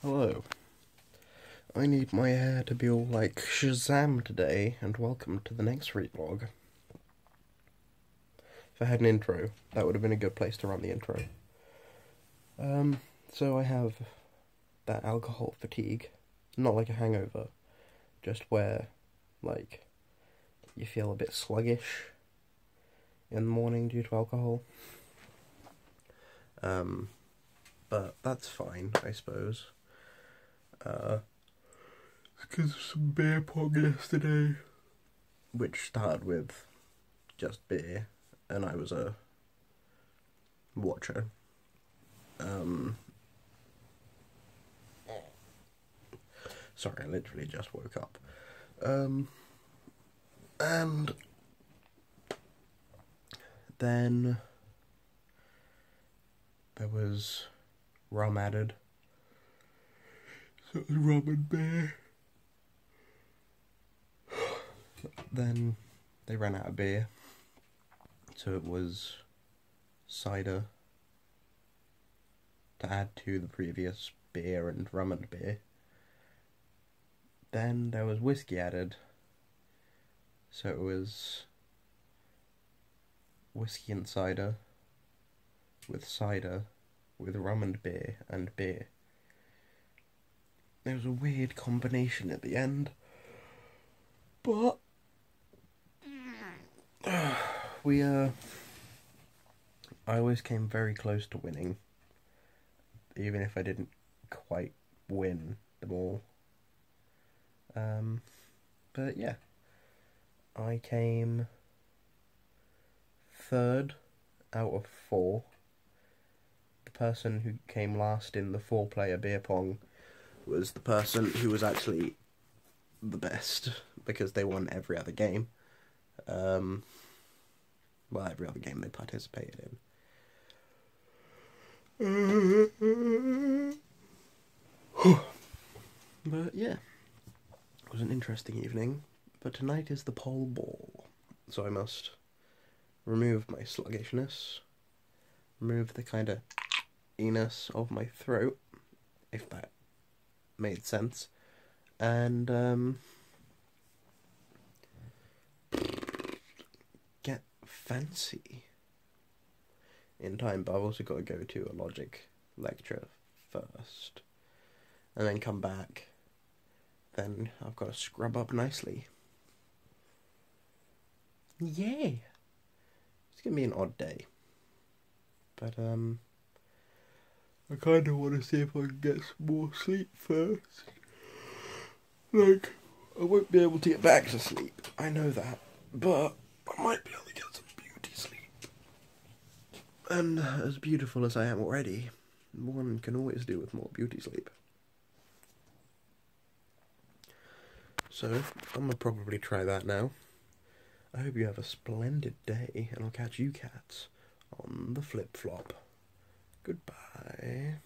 Hello. I need my hair to be all like Shazam today, and welcome to the Next ReeVlog. If I had an intro, that would have been a good place to run the intro. So I have that alcohol fatigue. Not like a hangover, just where, like, you feel a bit sluggish in the morning due to alcohol. But that's fine, I suppose. Because of some beer pong yesterday, which started with just beer, and I was a watcher. Sorry, I literally just woke up. And then there was rum added. So it was rum and beer. Then they ran out of beer, so it was cider to add to the previous beer and rum and beer. Then there was whiskey added, so it was whiskey and cider, with rum and beer, and beer. There was a weird combination at the end, but I always came very close to winning, even if I didn't quite win them all. But yeah, I came third out of 4. The person who came last in the 4-player beer pong was the person who was actually the best, because they won every other game. Well, every other game they participated in. But yeah, it was an interesting evening. But tonight is the pole ball, so I must remove my sluggishness, remove the kind of e-ness of my throat, if that made sense, and get fancy in time. But I've also got to go to a logic lecture first, and then come back. Then I've got to scrub up nicely. Yay! It's gonna be an odd day, but I kind of want to see if I can get some more sleep first. Like, I won't be able to get back to sleep, I know that, but I might be able to get some beauty sleep. And as beautiful as I am already, one can always do with more beauty sleep. So, I'm gonna probably try that now. I hope you have a splendid day, and I'll catch you cats on the flip-flop. Goodbye.